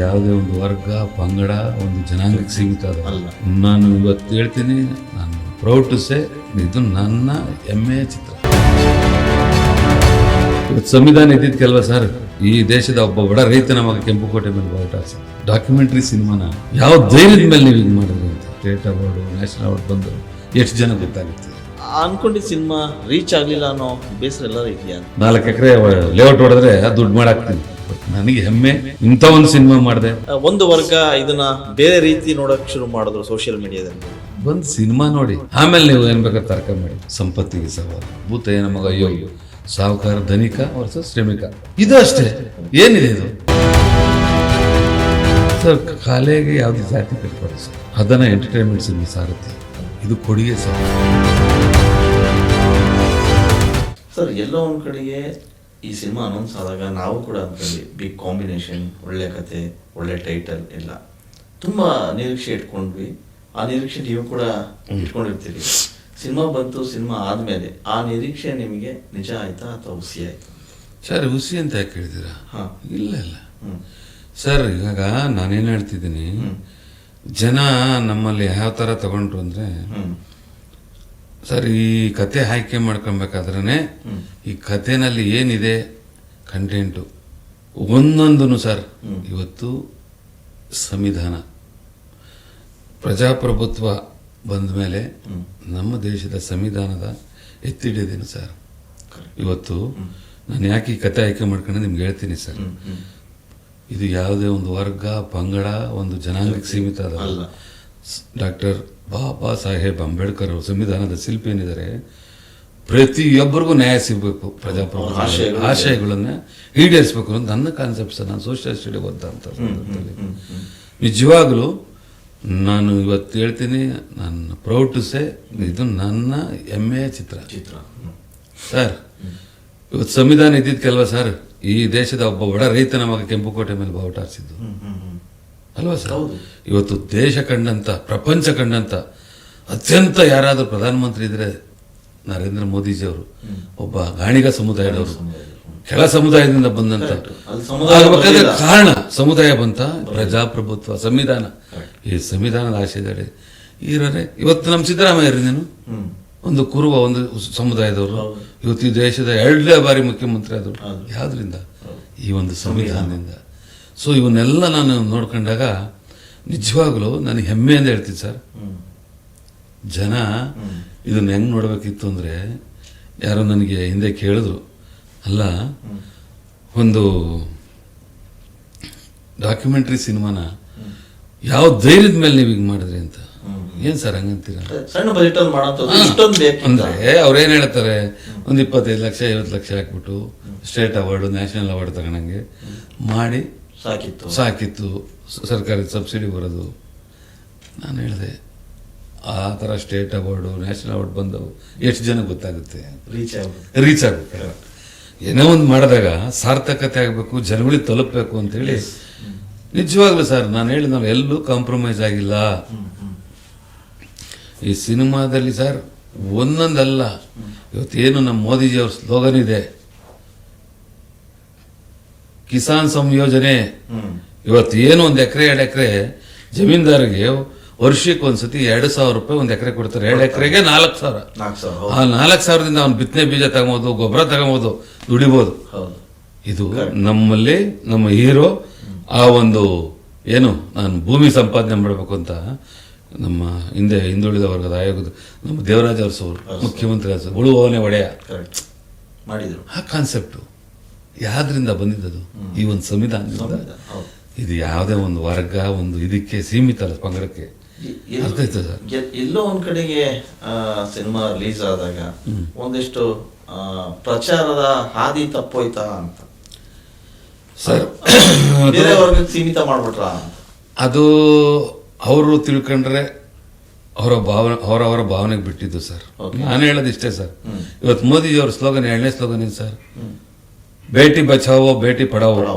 ಯಾವುದೇ ಒಂದು ವರ್ಗ ಪಂಗಡ ಒಂದು ಜನಾಂಗಕ್ಕೆ ಸೀಮಿತ ಅಲ್ಲ. ನಾನು ಇವತ್ತು ಹೇಳ್ತೀನಿ, ನಾನು ಪ್ರೌಡ್ ಟು ಸೇ ಇದು ನನ್ನ ಹೆಮ್ಮೆಯ ಚಿತ್ರ. ಇವತ್ತು ಸಂವಿಧಾನ ಇದ್ದಿದ್ದಕ್ಕೆಲ್ವ ಸರ್ ಈ ದೇಶದ ಒಬ್ಬ ಬಡ ರೈತನ ಮಗ ಕೆಂಪುಕೋಟೆ ಮೇಲೆ ಬಾವುಟ ಹಾರಿಸಿ ಡಾಕ್ಯುಮೆಂಟ್ರಿ ಸಿನಿಮಾನ ಯಾವ ಧೈರ್ಯದ ಮೇಲೆ ನೀವು ಇದು ಮಾಡಿದ್ರಿ ಅಂತ ಸ್ಟೇಟ್ ಅವಾರ್ಡು ನ್ಯಾಷನಲ್ ಅವಾರ್ಡ್ ಬಂದು ಎಷ್ಟು ಜನ ಗೊತ್ತಾಗುತ್ತೆ. ಅನ್ಕೊಂಡಿದ್ದ ಸಿನಿಮಾ ರೀಚ್ ಆಗ್ಲಿಲ್ಲ ಅನ್ನೋ ಬೇಸರ ಎಲ್ಲರೂ ಇದೆಯಾ? 4 ಎಕರೆ ಲೇಔಟ್ ಹೊಡೆದ್ರೆ ದುಡ್ಡು ಮಾಡಾಕ್ತೀನಿ. ನನಗೆ ಹೆಮ್ಮೆ ಇಂಥ ಒಂದು ಸಿನಿಮಾ ಮಾಡಿದೆ. ಒಂದು ವರ್ಗ ಇದನ್ನ ಬೇರೆ ರೀತಿ ನೋಡಕ್ ಶುರು ಮಾಡಿದ್ರು ಸೋಷಿಯಲ್ ಮೀಡಿಯಾದಲ್ಲಿ. ಒಂದು ಸಿನಿಮಾ ನೋಡಿ ಆಮೇಲೆ ನೀವು ಏನ್ ಬೇಕಾದ್ರೆ ತರ್ಕ ಮಾಡಿ. ಸಂಪತ್ತಿಗೆ ಸವಾಲು, ಭೂತಯ್ಯ ನಮಗ ಅಯ್ಯೋ, ಸಾಹುಕಾರ ಧನಿಕ ವರ್ಸಸ್ ಶ್ರಮಿಕ, ಇದು ಅಷ್ಟೇ. ಏನಿದೆ ಇದು ಸರ್? ಕಾಲೆಗೆ ಯಾವ್ದು ಜಾತಿ ಕಟ್ಕೊಡಿ ಸರ್, ಅದನ್ನ ಎಂಟರ್ಟೈನ್ಮೆಂಟ್ ಸಿನಿಮಾ ಸಾರುತ್ತೆ. ಇದು ಕೊಡುಗೆ ಸರ್. ಎಲ್ಲೋ ಒಂದ್ ಕಡೆಗೆ ಈ ಸಿನಿಮಾ ಅನೌನ್ಸ್ ಆದಾಗ ನಾವು ಕೂಡ ಅನ್ಕೊಂಡ್ವಿ, ಬಿಗ್ ಕಾಂಬಿನೇಷನ್, ಒಳ್ಳೆ ಕತೆ, ಒಳ್ಳೆ ಟೈಟಲ್ ಎಲ್ಲ ತುಂಬಾ ನಿರೀಕ್ಷೆ ಇಟ್ಕೊಂಡ್ವಿ. ಆ ನಿರೀಕ್ಷೆ ನೀವು ಕೂಡ ಇಟ್ಕೊಂಡಿರ್ತೀರಿ. ಸಿನಿಮಾ ಬಂತು, ಸಿನಿಮಾ ಆದ್ಮೇಲೆ ಆ ನಿರೀಕ್ಷೆ ನಿಮಗೆ ನಿಜ ಆಯ್ತಾ ಅಥವಾ ಹುಸಿ ಆಯ್ತಾ? ಸರ್ ಹುಸಿ ಅಂತ ಯಾಕೆ ಹೇಳಿದ್ದೀರಾ? ಇಲ್ಲ ಇಲ್ಲ ಸರ್, ಇವಾಗ ನಾನೇನು ಹೇಳ್ತಿದ್ದೀನಿ, ಜನ ನಮ್ಮಲ್ಲಿ ಯಾವ ಥರ ತಗೊಂಡ್ರು ಅಂದರೆ ಸರ್, ಈ ಕತೆ ಆಯ್ಕೆ ಮಾಡ್ಕೊಬೇಕಾದ್ರೆ ಈ ಕಥೆನಲ್ಲಿ ಏನಿದೆ ಕಂಟೆಂಟು ಒಂದೊಂದೂ ಸರ್, ಇವತ್ತು ಸಂವಿಧಾನ ಪ್ರಜಾಪ್ರಭುತ್ವ ಬಂದ ಮೇಲೆ ನಮ್ಮ ದೇಶದ ಸಂವಿಧಾನದ ಎತ್ತಿಡಿದೀನಿ ಸರ್. ಇವತ್ತು ನಾನು ಯಾಕೆ ಈ ಕತೆ ಆಯ್ಕೆ ಮಾಡ್ಕೊಂಡು ನಿಮ್ಗೆ ಹೇಳ್ತೀನಿ ಸರ್, ಇದು ಯಾವುದೇ ಒಂದು ವರ್ಗ ಪಂಗಡ ಒಂದು ಜನಾಂಗಕ್ಕೆ ಸೀಮಿತ ಅಲ್ಲ. ಡಾಕ್ಟರ್ ಬಾಬಾ ಸಾಹೇಬ್ ಅಂಬೇಡ್ಕರ್ ಅವರು ಸಂವಿಧಾನದ ಶಿಲ್ಪಿ ಏನಿದ್ದಾರೆ, ಪ್ರತಿಯೊಬ್ಬರಿಗೂ ನ್ಯಾಯ ಸಿಗಬೇಕು, ಪ್ರಜಾಪ್ರಭುತ್ವ ಆಶಯಗಳನ್ನ ಈಡೇರಿಸಬೇಕು ಅಂತ ನನ್ನ ಕಾನ್ಸೆಪ್ಟ್ ಸರ್. ನಾನು ಸೋಷಿಯಲ್ ಸ್ಟಡಿ ಓದಂತ ಸಂದರ್ಭದಲ್ಲಿ ನಿಜವಾಗ್ಲೂ ನಾನು ಇವತ್ತು ಹೇಳ್ತೀನಿ, ನಾನು ಪ್ರೌಡ್ ಟು ಸೇ ಇದು ನನ್ನ ಹೆಮ್ಮೆಯ ಚಿತ್ರ ಸರ್. ಇವತ್ತು ಸಂವಿಧಾನ ಇದ್ದಿದ್ದಕ್ಕೆಲ್ವ ಸರ್ ಈ ದೇಶದ ಒಬ್ಬ ಬಡ ರೈತನ ಮಗ ಕೆಂಪುಕೋಟೆ ಮೇಲೆ ಬಾವುಟ ಹಾರಿಸಿದ್ದು ಅಲ್ವಾ ಸರ್? ಇವತ್ತು ದೇಶ ಕಂಡಂತ, ಪ್ರಪಂಚ ಕಂಡಂತ ಅತ್ಯಂತ ಯಾರಾದರೂ ಪ್ರಧಾನಮಂತ್ರಿ ಇದ್ರೆ ನರೇಂದ್ರ ಮೋದಿಜಿ ಅವರು. ಒಬ್ಬ ಗಾಣಿಗ ಸಮುದಾಯದವರು, ಕೆಳ ಸಮುದಾಯದಿಂದ ಬಂದಂತ ಆಗ್ಬೇಕಾದ್ರೆ ಕಾರಣ ಸಮುದಾಯ ಬಂತ, ಪ್ರಜಾಪ್ರಭುತ್ವ, ಸಂವಿಧಾನ. ಈ ಸಂವಿಧಾನದ ಆಶಯದಡಿ ಇರೋರೆ ಇವತ್ತು ನಮ್ಮ ಸಿದ್ದರಾಮಯ್ಯ ನೀನು ಒಂದು ಕುರುಬ ಒಂದು ಸಮುದಾಯದವರು ಇವತ್ತು ಈ ದೇಶದ 2ನೇ ಬಾರಿ ಮುಖ್ಯಮಂತ್ರಿ ಆದರು. ಯಾವ್ದ್ರಿಂದ? ಈ ಒಂದು ಸಂವಿಧಾನದಿಂದ. ಸೊ ಇವನ್ನೆಲ್ಲ ನಾನು ನೋಡ್ಕೊಂಡಾಗ ನಿಜವಾಗ್ಲೂ ನನಗೆ ಹೆಮ್ಮೆಯಿಂದ ಹೇಳ್ತೀನಿ ಸರ್. ಜನ ಇದನ್ನ ಹೆಂಗ್ ನೋಡ್ಬೇಕಿತ್ತು ಅಂದ್ರೆ, ಯಾರೋ ನನಗೆ ಹಿಂದೆ ಕೇಳಿದ್ರು, ಅಲ್ಲ ಒಂದು ಡಾಕ್ಯುಮೆಂಟ್ರಿ ಸಿನಿಮಾನ ಯಾವ ಧೈರ್ಯದ ಮೇಲೆ ನೀವು ಈಗ ಮಾಡಿದ್ರಿ ಅಂತ. ಏನ್ ಸರ್ ಹಂಗಂತೀರ? ಅಂದ್ರೆ ಅವ್ರೇನ್ ಹೇಳ್ತಾರೆ, ಒಂದು 25 ಲಕ್ಷ 50 ಲಕ್ಷ ಹಾಕ್ಬಿಟ್ಟು ಸ್ಟೇಟ್ ಅವಾರ್ಡು ನ್ಯಾಷನಲ್ ಅವಾರ್ಡ್ ತಗೊಂಡಂಗೆ ಮಾಡಿ ಸಾಕಿತ್ತು, ಸರ್ಕಾರದ ಸಬ್ಸಿಡಿ ಬರೋದು. ನಾನು ಹೇಳಿದೆ, ಆ ಥರ ಸ್ಟೇಟ್ ಅವಾರ್ಡು ನ್ಯಾಷನಲ್ ಅವಾರ್ಡ್ ಬಂದವು ಎಷ್ಟು ಜನ ಗೊತ್ತಾಗುತ್ತೆ, ರೀಚ್ ಆಗುತ್ತೆ. ಏನೋ ಒಂದು ಮಾಡಿದಾಗ ಸಾರ್ಥಕತೆ ಆಗಬೇಕು, ಜನಗಳಿಗೆ ತಲುಪಬೇಕು ಅಂತೇಳಿ. ನಿಜವಾಗ್ಲೂ ಸರ್ ನಾನು ಹೇಳಿ, ನಾವು ಎಲ್ಲೂ ಕಾಂಪ್ರಮೈಸ್ ಆಗಿಲ್ಲ ಈ ಸಿನಿಮಾದಲ್ಲಿ ಸರ್. ಒಂದೊಂದಲ್ಲ, ಇವತ್ತೇನು ನಮ್ಮ ಮೋದಿಜಿ ಅವ್ರ ಸ್ಲೋಗನ್ ಇದೆ, ಕಿಸಾನ್ ಸಂಯೋಜನೆ. ಇವತ್ತು ಏನು 1 ಎಕರೆ 2 ಎಕರೆ ಜಮೀನ್ದಾರಿಗೆ ವರ್ಷಕ್ಕೆ ಒಂದ್ಸತಿ 2,000 ರೂಪಾಯಿ 1 ಎಕರೆ ಕೊಡ್ತಾರೆ. 2 ಎಕರೆಗೆ 4,000. ಆ 4,000ದಿಂದ ಅವ್ನು ಬಿತ್ತನೆ ಬೀಜ ತಗೋಬಹುದು, ಗೊಬ್ಬರ ತಗೋಬಹುದು, ದುಡಿಬಹುದು. ಇದು ನಮ್ಮಲ್ಲಿ ನಮ್ಮ ಹೀರೋ ಆ ಒಂದು ಏನು, ನಾನು ಭೂಮಿ ಸಂಪಾದನೆ ಮಾಡಬೇಕು ಅಂತ ನಮ್ಮ ಹಿಂದುಳಿದ ವರ್ಗದ ಆಯೋಗದ ನಮ್ಮ ದೇವರಾಜ ಅರಸು ಮುಖ್ಯಮಂತ್ರಿ ಉಳುವವನೇ ಒಡೆಯ ಮಾಡಿದ್ರು. ಆ ಕಾನ್ಸೆಪ್ಟು ಯಾವ್ದ್ರಿಂದ ಬಂದಿದ್ದದು? ಈ ಒಂದು ಸಂವಿಧಾನದಿಂದ. ಇದು ಯಾವುದೇ ಒಂದು ವರ್ಗ ಒಂದು ಇದಕ್ಕೆ ಸೀಮಿತ ಅಲ್ಲ, ಪಂಗಡಕ್ಕೆ. ಅರ್ಥ ಆಯ್ತು ಸರ್? ಎಲ್ಲೋ ಒಂದ್ ಕಡೆಗೆ ಸಿನಿಮಾ ರಿಲೀಸ್ ಆದಾಗ ಒಂದಿಷ್ಟು ಪ್ರಚಾರದ ಹಾದಿ ತಪ್ಪೋಯ್ತಾ ಅಂತ ಸರ್, ಬೇರೆ ವರ್ಗಕ್ಕೆ ಸೀಮಿತ ಮಾಡ್ಬಿಟ್ರ ಅದು ಅವರು ತಿಳ್ಕೊಂಡ್ರೆ ಅವರವರ ಭಾವನೆಗೆ ಬಿಟ್ಟಿದ್ದು ಸರ್. ನಾನು ಹೇಳೋದು ಇಷ್ಟೇ ಸರ್. ಇವತ್ತು ಮೋದಿಜಿ ಅವ್ರ ಸ್ಲೋಗನ್ 2ನೇ ಸ್ಲೋಗನ್ ಇದೆ ಸರ್, ಬೇಟಿ ಬಚಾವೋ ಬೇಟಿ ಪಡಾವೋ.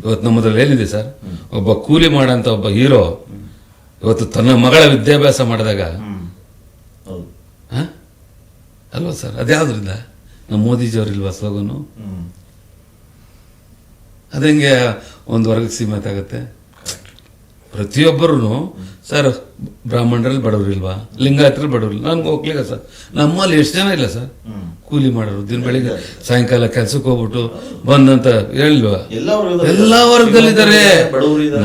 ಇವತ್ತು ನಮ್ಮದ್ರಲ್ಲಿ ಏನಿದೆ ಸರ್, ಒಬ್ಬ ಕೂಲಿ ಮಾಡಂತ ಒಬ್ಬ ಹೀರೋ ಇವತ್ತು ತನ್ನ ಮಗಳ ವಿದ್ಯಾಭ್ಯಾಸ ಮಾಡಿದಾಗ ಅಲ್ವಾ ಸರ್? ಅದ್ಯಾವ್ದ್ರಿಂದ? ನಮ್ಮ ಮೋದಿಜಿ ಅವ್ರಿಲ್ವಾ ಸ್ಲೋಗನು? ಅದಂಗೆ ಒಂದು ವರ್ಗಕ್ಕೆ ಸೀಮಿತ ಆಗುತ್ತೆ. ಪ್ರತಿಯೊಬ್ಬರು ಸರ್ ಬ್ರಾಹ್ಮಣರಲ್ಲಿ ಬಡವರಿಲ್ವಾ, ಲಿಂಗಾಯತರಲ್ಲಿ ಬಡವರಿಲ್ಲ, ನನ್ಗೆ ಹೋಗ್ಲಿಲ್ಲ ಸರ್. ನಮ್ಮಲ್ಲಿ ಎಷ್ಟು ಜನ ಇಲ್ಲ ಸರ್ ಕೂಲಿ ಮಾಡೋರು, ದಿನ ಬೆಳಿಗ್ಗೆ ಸಾಯಂಕಾಲ ಕೆಲ್ಸಕ್ಕೆ ಹೋಗ್ಬಿಟ್ಟು ಬಂದಂತ ಹೇಳಿಲ್ವಾ, ಎಲ್ಲ ವರ್ಗದಲ್ಲಿದ್ದಾರೆ.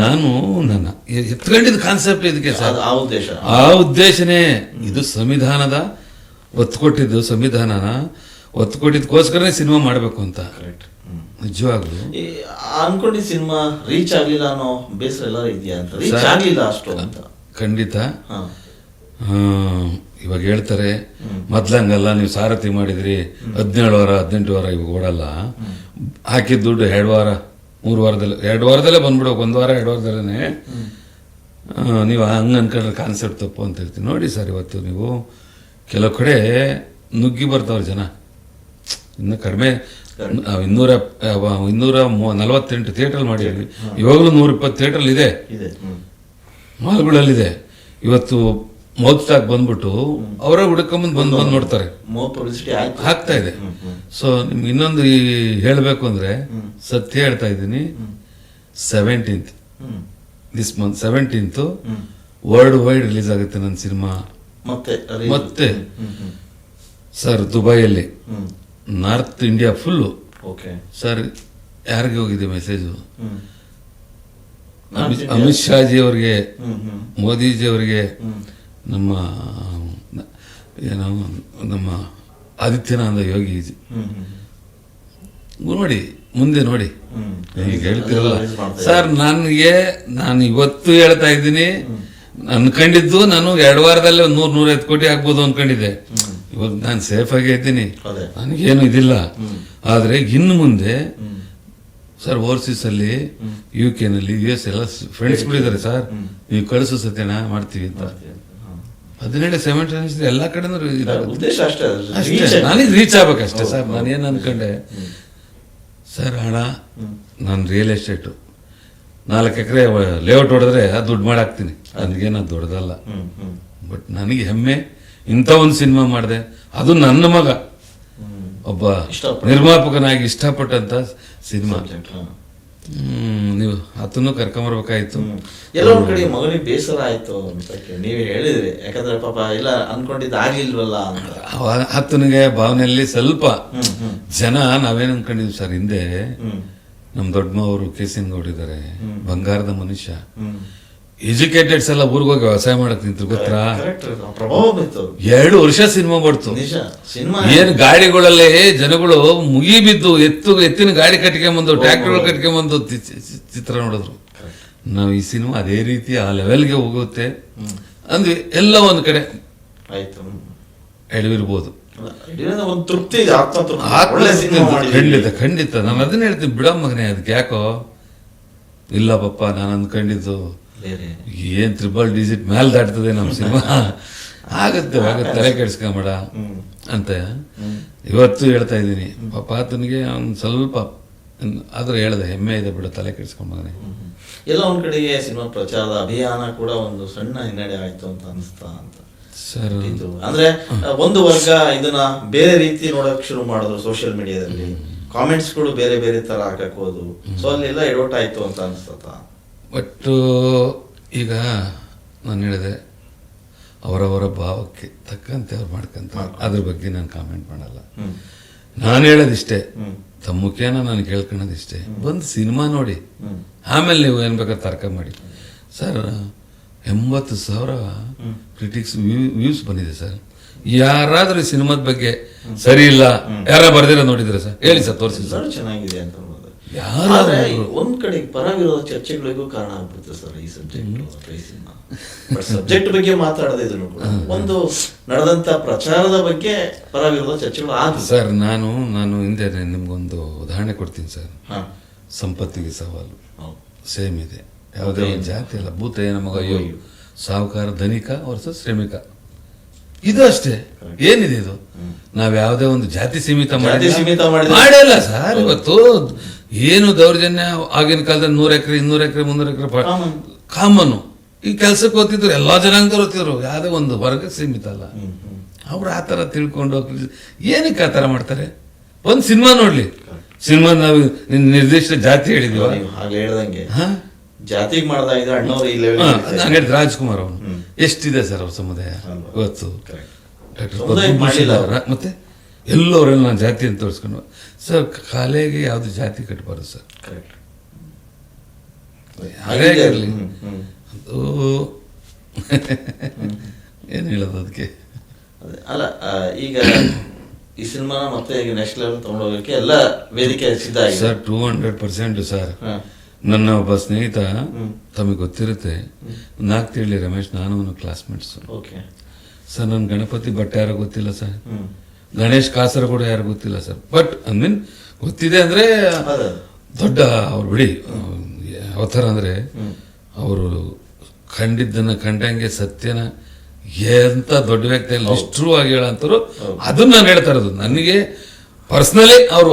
ನಾನು ನನ್ನ ಎತ್ಕೊಂಡಿದ್ದ ಕಾನ್ಸೆಪ್ಟ್ ಇದಕ್ಕೆ ಸರ್, ಆ ಉದ್ದೇಶನೇ ಇದು. ಸಂವಿಧಾನದ ಒತ್ತು ಕೊಟ್ಟಿದ್ದು, ಸಂವಿಧಾನನ ಒತ್ತು ಕೊಟ್ಟಿದ್ದಕ್ಕೋಸ್ಕರನೇ ಸಿನಿಮಾ ಮಾಡಬೇಕು ಅಂತ. ನಿಜವಾಗ್ಲು ಅನ್ಕೊಂಡಿದ್ದ ಸಿನಿಮಾ ರೀಚ್ ಆಗ್ಲಿಲ್ಲ ಅನ್ನೋ ಬೇಸರ ಎಲ್ಲ ಇದೆಯಾ ಅಂತ? ರೀಚ್ ಆಗ್ಲಿಲ್ಲ ಅಷ್ಟು ಅಂತ ಖಂಡಿತ. ಇವಾಗ ಹೇಳ್ತಾರೆ ಮೊದ್ಲಂಗಲ್ಲ, ನೀವು ಸಾರಥಿ ಮಾಡಿದ್ರಿ 17 ವಾರ 18 ವಾರ, ಇವಾಗ ಓಡಲ್ಲ. ಹಾಕಿದ ದುಡ್ಡು 2 ವಾರ 3 ವಾರದಲ್ಲೇ 2 ವಾರದಲ್ಲೇ ಬಂದ್ಬಿಡ್ಬೇಕು, 1 ವಾರ 2 ವಾರದಲ್ಲೇ. ನೀವು ಹಂಗೆ ಅನ್ಕೊಂಡ್ರೆ ಕಾನ್ಸೆಪ್ಟ್ ತಪ್ಪು ಅಂತ ಹೇಳ್ತೀನಿ. ನೋಡಿ ಸರ್, ಇವತ್ತು ನೀವು ಕೆಲವು ಕಡೆ ನುಗ್ಗಿ ಬರ್ತಾವ್ರ ಜನ, ಇನ್ನು ಕಡಿಮೆ 248 ಥಿಯೇಟರ್ ಮಾಡಿದ್ವಿ, ಇವಾಗಲೂ 120 ಥಿಯೇಟರ್ ಇದೆ, ಮಾಲ್ಗಳಲ್ಲಿದೆ. ಇವತ್ತು ಮೌತ್ ಸ್ಟಾಕ್ ಬಂದ್ಬಿಟ್ಟು ಅವರೇ ಹುಡುಕೊಂಬಂದು ಬಂದು ನೋಡ್ತಾರೆ, ಆಗ್ತಾ ಇದೆ. ಸೊ ನಿಮ್ಗೆ ಇನ್ನೊಂದು ಹೇಳಬೇಕು ಅಂದ್ರೆ ಸತ್ಯ ಹೇಳ್ತಾ ಇದ್ದೀನಿ, 17th this month 17th world wide release ಆಗುತ್ತೆ ನನ್ನ ಸಿನಿಮಾ. ಮತ್ತೆ ಸರ್ ದುಬೈಯಲ್ಲಿ ನಾರ್ತ್ ಇಂಡಿಯಾ ಫುಲ್ಲು ಸರ್. ಯಾರಿಗೆ ಹೋಗಿದೆ ಮೆಸೇಜು? ಅಮಿತ್ ಶಾಜಿ ಅವ್ರಿಗೆ, ಮೋದಿಜಿ ಅವರಿಗೆ, ನಮ್ಮ ಏನೋ ನಮ್ಮ ಆದಿತ್ಯನಾಥ ಯೋಗಿ ನೋಡಿ, ಮುಂದೆ ನೋಡಿ. ಈಗ ಹೇಳ್ತಿರಲ್ಲ ಸರ್, ನಾನು ಇವತ್ತು ಹೇಳ್ತಾ ಇದ್ದೀನಿ, ಅನ್ಕೊಂಡಿದ್ದು ನಾನು 2 ವಾರದಲ್ಲೇ 100-105 ಕೋಟಿ ಆಗ್ಬೋದು ಅನ್ಕೊಂಡಿದ್ದೆ. ಇವಾಗ ನಾನು ಸೇಫ್ ಆಗೇ ಇದ್ದೀನಿ, ನನಗೇನು ಇದಿಲ್ಲ. ಆದ್ರೆ ಇನ್ನು ಮುಂದೆ ಸರ್ ಓವರ್ಸೀಸ್ ಅಲ್ಲಿ UK ನಲ್ಲಿ US ಎಲ್ಲ ಫ್ರೆಂಡ್ಸ್ ಬಿಟ್ಟಿದ್ದಾರೆ ಸರ್, ನೀವು ಕಳಿಸು ಸತ್ಯನ ಮಾಡ್ತೀವಿ ಅಂತ. 17 ಎಲ್ಲ ಕಡೆನೂ ನನಗೆ ರೀಚ್ ಆಗ್ಬೇಕಷ್ಟೇ ಸರ್. ನಾನೇನು ಅನ್ಕೊಂಡೆ ಸರ್, ಹಣ ನಾನು ರಿಯಲ್ ಎಸ್ಟೇಟು 4 ಎಕರೆ ಲೇಔಟ್ ಹೊಡೆದ್ರೆ ದುಡ್ಡು ಮಾಡಾಕ್ತೀನಿ, ನನಗೇನು ದೊಡ್ಡದಲ್ಲ. ಬಟ್ ನನಗೆ ಹೆಮ್ಮೆ, ಇಂಥ ಒಂದು ಸಿನಿಮಾ ಮಾಡಿದೆ, ಅದು ನನ್ನ ಮಗ ಒಬ್ಬ ನಿರ್ಮಾಪಕನಾಗಿ ಇಷ್ಟಪಟ್ಟಂತ ಸಿನಿಮಾ. ನೀವು ಅದನ್ನು ಕರ್ಕೊಂಬರ್ಬೇಕಾಯ್ತು. ಎಲ್ಲ ಒಂದ್ ಕಡೆ ಮಗನಿಗೆ ಬೇಸರ ಆಯ್ತು ಅಂತ ನೀವೇ ಹೇಳಿದ್ರಿ, ಯಾಕಂದ್ರೆ ಪಾಪ ಇಲ್ಲ ಅನ್ಕೊಂಡಿದ್ದು ಆಗಿಲ್ವಲ್ಲ ಅಂತ. ಆತನಿಗೆ ಭಾವನೆಯಲ್ಲಿ ಸ್ವಲ್ಪ ಜನ ನಾವೇನ್ ಅನ್ಕೊಂಡಿದ್ವಿ ಸರ್, ಹಿಂದೆ ನಮ್ ದೊಡ್ಡಮ್ಮವರು ಕೇಸಿನ್ ಗೌಡಿದ್ದಾರೆ, ಬಂಗಾರದ ಮನುಷ್ಯ, ಎಜುಕೇಟೆಡ್ಸ್ ಎಲ್ಲ ಊರಿಗೆ ಹೋಗಿ ವ್ಯವಸಾಯ ಮಾಡಕ್ ನಿಂತ್ರು ಗೊತ್ತಾ. 2 ವರ್ಷ ಸಿನಿಮಾ ಮಾಡ್ತು. ಏನ್ ಗಾಡಿಗಳಲ್ಲೇ ಜನಗಳು ಮುಗಿ ಬಿದ್ದು ಎತ್ತಿನ ಗಾಡಿ ಕಟ್ಕೊಂಬಂದು, ಟ್ರ್ಯಾಕ್ಟರ್ಗಳು ಕಟ್ಕೊಂಬಂದು ಚಿತ್ರ ನೋಡಿದ್ರು. ನಾವು ಈ ಸಿನಿಮಾ ಅದೇ ರೀತಿ ಆ ಲೆವೆಲ್ಗೆ ಹೋಗುತ್ತೆ ಅಂದ್ವಿ. ಎಲ್ಲ ಒಂದ್ ಕಡೆ ಎಡವಿರ್ಬೋದು, ಖಂಡಿತ. ನಾನು ಅದನ್ನ ಹೇಳ್ತೀನಿ, ಬಿಡ ಮಗನೇ, ಅದಕ್ಕೆ ಯಾಕೋ ಇಲ್ಲ ಪಪ್ಪ, ನಾನು ಅಂದ್ಕೊಂಡಿದ್ದು ಏನ್ 3 ಡಿಜಿಟ್ ಮೇಲೆ ದಾಟ್ತದೆ ನಮ್ಮ ಸಿನಿಮಾ, ಆಗತ್ತೆ ತಲೆ ಕೆಡಿಸ್ಕೊಂಬೇಡ ಅಂತ ಇವತ್ತು ಹೇಳ್ತಾ ಇದ್ದೀನಿ. ಪಾಪ ಆತನಿಗೆ ಅವ್ನು ಸ್ವಲ್ಪ ಆದ್ರೂ ಹೇಳ್ದೆ, ಹೆಮ್ಮೆ ಇದೆ ಬಿಡ, ತಲೆ ಕೆಡಿಸ್ಕೊಂಬಾನೆ. ಎಲ್ಲ ಒಂದ್ ಕಡೆಗೆ ಸಿನಿಮಾ ಪ್ರಚಾರದ ಅಭಿಯಾನ ಕೂಡ ಒಂದು ಸಣ್ಣ ಹಿನ್ನಡೆ ಆಯ್ತು ಅಂತ ಅನಿಸ್ತಾ ಅಂತ ಸರ್. ಅಂದ್ರೆ ಒಂದು ವರ್ಗ ಇದನ್ನ ಬೇರೆ ರೀತಿ ನೋಡಕ್ ಶುರು ಮಾಡಿದ್ರು ಸೋಷಿಯಲ್ ಮೀಡಿಯಾದಲ್ಲಿ, ಕಾಮೆಂಟ್ಸ್ ಗಳು ಬೇರೆ ಬೇರೆ ತರ ಹಾಕಕ್ ಹೋದ್ರು. ಸೊ ಅಲ್ಲೆಲ್ಲ ಎಡವಟ್ ಆಯ್ತು ಅಂತ ಅನಿಸ್ತಾ. ಬಟ್ ಈಗ ನಾನು ಹೇಳಿದೆ, ಅವರವರ ಭಾವಕ್ಕೆ ತಕ್ಕಂತೆ ಅವ್ರು ಮಾಡ್ಕೊಂತ, ಅದ್ರ ಬಗ್ಗೆ ನಾನು ಕಾಮೆಂಟ್ ಮಾಡಲ್ಲ. ನಾನು ಹೇಳೋದಿಷ್ಟೇ, ತಮ್ಮ ಮುಖೇನ ನಾನು ಕೇಳ್ಕೊಳ್ಳೋದಿಷ್ಟೇ, ಬಂದು ಸಿನಿಮಾ ನೋಡಿ, ಆಮೇಲೆ ನೀವು ಏನ್ ಬೇಕಾದ್ರೆ ತರ್ಕ ಮಾಡಿ. ಸರ್ 80,000 ಕ್ರಿಟಿಕ್ಸ್ ವ್ಯೂಸ್ ಬಂದಿದೆ ಸರ್. ಯಾರಾದ್ರೂ ಈ ಸಿನಿಮಾದ ಬಗ್ಗೆ ಸರಿ ಇಲ್ಲ ಯಾರ ಬರ್ದಿರ ನೋಡಿದ್ರೆ ಸರ್ ಹೇಳಿ ಸರ್, ತೋರಿಸಿ ಸರ್. ಚೆನ್ನಾಗಿದೆ ಅಂತ ಒಂದ್ ಕಡೆ ಪರ ವಿರೋಧ ಚರ್ಚೆಗಳಿಗೂ ಕಾರಣ ಆಗ್ಬಿಡುತ್ತೆ ಸರ್ ಈ ಸಬ್ಜೆಕ್ಟ್ ಬಗ್ಗೆ ಮಾತಾಡೋದಿದ್ರು ಕೂಡ ಒಂದು ನಡೆದಂತ ಪ್ರಚಾರದ ಬಗ್ಗೆ ಪರ ವಿರೋಧ ಚರ್ಚೆಗಳು ಆಗ ಸರ್. ನಾನು ಹಿಂದೆ ನಿಮ್ಗೊಂದು ಉದಾಹರಣೆ ಕೊಡ್ತೀನಿ ಸರ್. ಸಂಪತ್ತಿಗೆ ಸವಾಲು ಸೇಮ್ ಇದೆ, ಯಾವುದೇ ಒಂದು ಜಾತಿ ಅಲ್ಲ. ಭೂತ ಏನ ಮಗ ಅಯ್ಯೋ, ಸಾಹುಕಾರ ಧನಿಕ ವರ್ಸಸ್ ಶ್ರಮಿಕ, ಇದು ಅಷ್ಟೇ. ಏನಿದೆ ಇದು? ನಾವ್ ಯಾವುದೇ ಒಂದು ಜಾತಿ ಸೀಮಿತ ಮಾಡಿಲ್ಲ ಸರ್. ಇವತ್ತು ಏನು ದೌರ್ಜನ್ಯ ಆಗಿನ ಕಾಲದಲ್ಲಿ 100 ಎಕರೆ 200 ಎಕರೆ 300 ಎಕರೆ ಕಾಮನ್ನು. ಈ ಕೆಲ್ಸಕ್ಕೆ ಓದ್ತಿದ್ರು, ಎಲ್ಲಾ ಜನಾಂಗ ಓದ್ತಿದ್ರು, ಯಾವುದೇ ಒಂದು ವರ್ಗಕ್ಕೆ ಸೀಮಿತ ಅಲ್ಲ. ಅವ್ರು ಆತರ ತಿಳ್ಕೊಂಡು ಏನಕ್ಕೆ ಆತರ ಮಾಡ್ತಾರೆ? ಒಂದ್ ಸಿನಿಮಾ ನೋಡ್ಲಿ, ಸಿನಿಮಾ ನಾವು ನಿರ್ದಿಷ್ಟ ಜಾತಿ ಹೇಳಿದೀವ? ಜಾತಿಗೆ ಮಾಡ್ದಾಗಿದೆ ಅಣ್ಣವ್ರು ಈ ಲೆವೆಲ್ ನಾನು ಹೇಳಿದ ರಾಜ್ಕುಮಾರ್ ಅವನು ಎಷ್ಟಿದೆ ಸರ್ ಅವ್ರ ಸಮುದಾಯ ಇವತ್ತು. ಡಾಕ್ಟರ್ ಪದ್ಮಭೂಷಣ ಅವರ ಮತ್ತೆ ಎಲ್ಲವರೆಲ್ಲ ನಾನು ಜಾತಿ ಅಂತ ತೋರಿಸ್ಕೊಂಡು ಸರ್ ಕಾಲೇಗೆ ಯಾವುದು ಜಾತಿ ಕಟ್ಟಬಾರ್ದು ಸರ್. ಹಾಗೇ ಇರಲಿ ಅದು ಏನು ಹೇಳೋದು ಅದಕ್ಕೆ. ಅಲ್ಲ ಈಗ ಈ ಸಿನಿಮಾ ಮತ್ತೆ ಈಗ ನೆಕ್ಸ್ಟ್ ಲೆವೆಲ್ ತಗೊಂಡೋಗಕ್ಕೆ ಎಲ್ಲ ವೇದಿಕೆ ಸಿದ್ಧ ಆಗಿದೆ ಸರ್. 200% ಸರ್. ನನ್ನ ಒಬ್ಬ ಸ್ನೇಹಿತ ತಮಗೆ ಗೊತ್ತಿರುತ್ತೆ, ನಾಗ್ತಿಳ್ಳಿ ರಮೇಶ್, ನಾನು ಅವನು ಕ್ಲಾಸ್ಮೇಟ್ಸ್ ಸರ್. ನನ್ನ ಗಣಪತಿ ಭಟ್ ಯಾರೋ ಗೊತ್ತಿಲ್ಲ ಸರ್, ಗಣೇಶ್ ಕಾಸರಗೋಡ ಯಾರು ಗೊತ್ತಿಲ್ಲ ಸರ್. ಬಟ್ ಐ ಮೀನ್ ಗೊತ್ತಿದೆ ಅಂದ್ರೆ ದೊಡ್ಡ ಅವ್ರು ಬಿಡಿ. ಯಾವ ಥರ ಅಂದ್ರೆ ಅವರು ಕಂಡಿದ್ದನ್ನ ಕಂಡಂಗೆ ಸತ್ಯನ ಎಂತ ದೊಡ್ಡ ವ್ಯಕ್ತಿ ನಿಷ್ಠುರವಾಗಿ ಹೇಳಂತರು. ಅದನ್ನ ನಾನು ಹೇಳ್ತಾ ಇರೋದು, ನನಗೆ ಪರ್ಸನಲಿ ಅವರು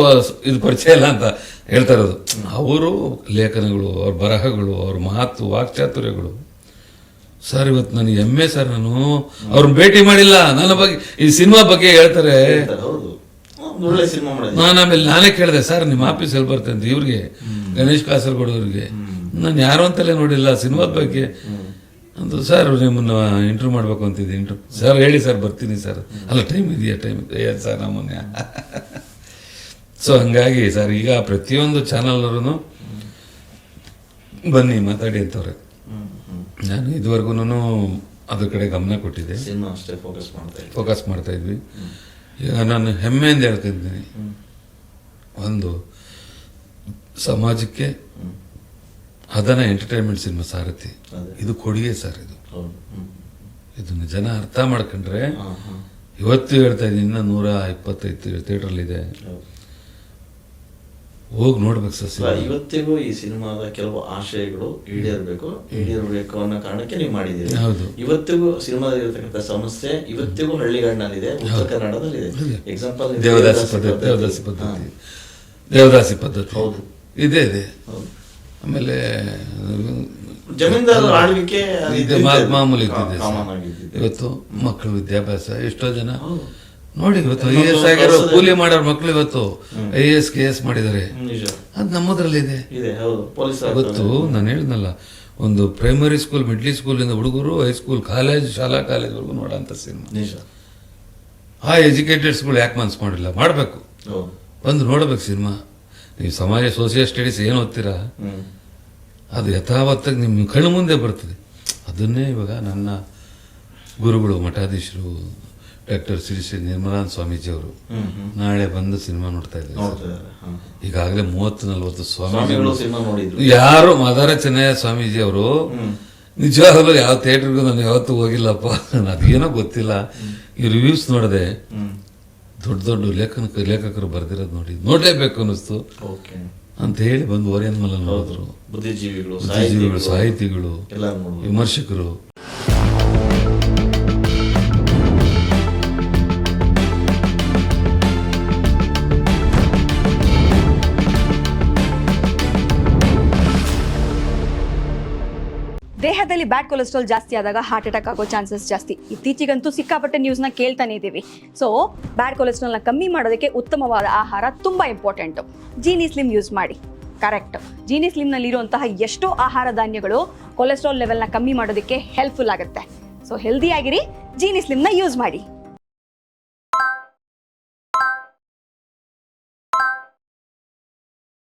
ಇದು ಪರಿಚಯ ಇಲ್ಲ ಅಂತ ಹೇಳ್ತಾ ಇರೋದು. ಅವರು ಲೇಖನಗಳು, ಅವ್ರ ಬರಹಗಳು, ಅವ್ರ ಮಾತು, ವಾಕ್ಚಾತುರ್ಯಗಳು ಸರ್ ಇವತ್ತು ನನಗೆ ಹೆಮ್ಮೆ ಸರ್. ನಾನು ಅವ್ರನ್ನ ಭೇಟಿ ಮಾಡಿಲ್ಲ, ನನ್ನ ಬಗ್ಗೆ ಈ ಸಿನಿಮಾ ಬಗ್ಗೆ ಹೇಳ್ತಾರೆ. ನಾನು ಆಮೇಲೆ ನಾನೇ ಕೇಳಿದೆ, ಸರ್ ನಿಮ್ಮ ಆಫೀಸ್ ಎಲ್ಲಿ ಬರ್ತೇನೆ ಅಂತ ಇವ್ರಿಗೆ, ಗಣೇಶ್ ಕಾಸರಗೋಡ ಅವ್ರಿಗೆ. ನಾನು ಯಾರು ಅಂತಲೇ ನೋಡಿಲ್ಲ ಸಿನಿಮಾದ ಬಗ್ಗೆ ಅಂತ. ಸರ್ ನಿಮ್ಮನ್ನ ಇಂಟರ್ವ್ಯೂ ಮಾಡ್ಬೇಕು ಅಂತಿದ್ದೆ. ಸರ್ ಹೇಳಿ ಸರ್ ಬರ್ತೀನಿ ಸರ್. ಅಲ್ಲ ಟೈಮ್ ಇದೆಯಾ ಏನು ಸರ್ ನಮ್ಮನ್ನ. ಸೊ ಹಂಗಾಗಿ ಸರ್ ಈಗ ಪ್ರತಿಯೊಂದು ಚಾನಲ್ನವರು ಬನ್ನಿ ಮಾತಾಡಿ ಅಂತವ್ರೆ. ನಾನು ಇದುವರೆಗೂ ಅದ್ರ ಕಡೆ ಗಮನ ಕೊಟ್ಟಿದ್ದೆ, ಫೋಕಸ್ ಮಾಡ್ತಾ ಇದ್ವಿ. ಈಗ ನಾನು ಹೆಮ್ಮೆಯಿಂದ ಹೇಳ್ತಿದ್ದೀನಿ, ಒಂದು ಸಮಾಜಕ್ಕೆ ಅದನ್ನ ಎಂಟರ್ಟೈನ್ಮೆಂಟ್ ಸಿನಿಮಾ ಸಾರಥಿ ಇದು ಕೊಡುಗೆ ಸರ್. ಇದನ್ನ ಜನ ಅರ್ಥ ಮಾಡ್ಕೊಂಡ್ರೆ ಇವತ್ತು ಹೇಳ್ತಾ ಇದ್ದೀನಿ, ಇನ್ನ 125 ಥಿಯೇಟರ್ಲಿದೆ, ಹೋಗಿ ನೋಡ್ಬೇಕು ಸರ್. ಇವತ್ತಿಗೂ ಈ ಸಿನಿಮಾದ ಕೆಲವು ಆಶಯಗಳು ಈಡೇರಬೇಕು ಅನ್ನೋ ಕಾರಣಕ್ಕೆ ನೀವು ಮಾಡಿದ್ದೀರಿ. ಹೌದು. ಇವತ್ತಿಗೂ ಸಿನಿಮಾದಲ್ಲಿ ಇರತಕ್ಕಂಥ ಸಮಸ್ಯೆ ಇವತ್ತಿಗೂ ಹಳ್ಳಿಗಾಡಿನಲ್ಲಿದೆ, ಉತ್ತರ ಕನ್ನಡದಲ್ಲಿದೆ. ಎಕ್ಸಾಂಪಲ್ ದೇವದಾಸಿ ಪದ್ಧತಿ ಇದೆ. ಆಮೇಲೆ ಜಮೀನ್ದಾರರ ಆಳ್ವಿಕೆ ಮಾಮೂಲಿ ಇದ್ದಿದೆ. ಇವತ್ತು ಮಕ್ಕಳು ವಿದ್ಯಾಭ್ಯಾಸ, ಎಷ್ಟೋ ಜನ ನೋಡಿ ಇವತ್ತು IAS ಆಗಿರೋ ಕೂಲಿ ಮಾಡೋರ್ ಮಕ್ಕಳು ಇವತ್ತು IAS KS ಮಾಡಿದ್ದಾರೆ. ಅದು ನಮ್ಮದ್ರಲ್ಲಿದೆ ಇವತ್ತು. ನಾನು ಹೇಳಿದ್ನಲ್ಲ, ಒಂದು ಪ್ರೈಮರಿ ಸ್ಕೂಲ್, ಮಿಡ್ಲಿ ಸ್ಕೂಲಿಂದ ಹುಡುಗರು ಹೈಸ್ಕೂಲ್, ಕಾಲೇಜ್, ಶಾಲಾ ಕಾಲೇಜ್ವರೆಗೂ ನೋಡೋಂಥ ಸಿನಿಮಾ. ಆ ಎಜುಕೇಟೆಡ್ಸ್ಗಳು ಯಾಕೆ ಮನ್ಸು ಮಾಡಿಲ್ಲ? ಮಾಡಬೇಕು, ಬಂದು ನೋಡ್ಬೇಕು ಸಿನಿಮಾ. ನೀವು ಸಮಾಜ ಸೋಷಿಯಲ್ ಸ್ಟಡೀಸ್ ಏನು ಓದ್ತೀರಾ ಅದು ಯಥಾವತ್ತಾಗಿ ನಿಮ್ಮ ಕಣ್ಣು ಮುಂದೆ ಬರ್ತದೆ. ಅದನ್ನೇ ಇವಾಗ ನನ್ನ ಗುರುಗಳು, ಮಠಾಧೀಶರು ಡಾಕ್ಟರ್ ಶ್ರೀ ಶ್ರೀ ನಿರ್ಮಲಾನಂದ ಸ್ವಾಮೀಜಿಯವರು ನಾಳೆ ಬಂದು ಸಿನಿಮಾ ನೋಡ್ತಾ ಇದ್ದಾರೆ. ಈಗಾಗಲೇ 30-40 ಸ್ವಾಮೀಜಿಗಳು ಯಾರು, ಮಾದಾರ ಚೆನ್ನಯ್ಯ ಸ್ವಾಮೀಜಿ ಅವರು ನಿಜವಾಗಲೂ ಯಾವ ಥಿಯೇಟರ್ಗೂ ನಾನು ಯಾವತ್ತೂ ಹೋಗಿಲ್ಲಪ್ಪ, ಅದೇನೋ ಗೊತ್ತಿಲ್ಲ. ಈ ರಿವ್ಯೂಸ್ ನೋಡಿದೆ, ದೊಡ್ಡ ದೊಡ್ಡ ಲೇಖಕರು ಬರ್ದಿರೋದು ನೋಡ್ಲೇಬೇಕು ಅನ್ನಿಸ್ತು ಅಂತ ಹೇಳಿ ಬಂದು ಓರಿಯನ್ಮಲ್ ನೋಡಿದ್ರು. ಬುದ್ಧಿಜೀವಿಗಳು, ಸಾಹಿತಿಗಳು, ವಿಮರ್ಶಕರು. ದೇಹದಲ್ಲಿ ಬ್ಯಾಡ್ ಕೊಲೆಸ್ಟ್ರಾಲ್ ಜಾಸ್ತಿ ಆದಾಗ ಹಾರ್ಟ್ ಅಟ್ಯಾಕ್ ಆಗೋ ಚಾನ್ಸಸ್ ಜಾಸ್ತಿ. ಇತ್ತೀಚೆಗಂತೂ ಸಿಕ್ಕಾಪಟ್ಟೆ ನ್ಯೂಸ್ನ ಕೇಳ್ತಾನೆ ಇದ್ದೀವಿ. ಸೊ ಬ್ಯಾಡ್ ಕೊಲೆಸ್ಟ್ರಾಲ್ನ ಕಮ್ಮಿ ಮಾಡೋದಕ್ಕೆ ಉತ್ತಮವಾದ ಆಹಾರ ತುಂಬ ಇಂಪಾರ್ಟೆಂಟು. ಜೀನಿ ಸ್ಲಿಮ್ ಯೂಸ್ ಮಾಡಿ. ಕರೆಕ್ಟ್, ಜೀನಿ ಸ್ಲಿಮ್ನಲ್ಲಿರುವಂತಹ ಎಷ್ಟೋ ಆಹಾರ ಧಾನ್ಯಗಳು ಕೊಲೆಸ್ಟ್ರಾಲ್ ಲೆವೆಲ್ನ ಕಮ್ಮಿ ಮಾಡೋದಕ್ಕೆ ಹೆಲ್ಪ್ಫುಲ್ ಆಗುತ್ತೆ. ಸೊ ಹೆಲ್ದಿ ಆಗಿರಿ, ಜೀನಿ ಸ್ಲಿಮ್ನ ಯೂಸ್ ಮಾಡಿ.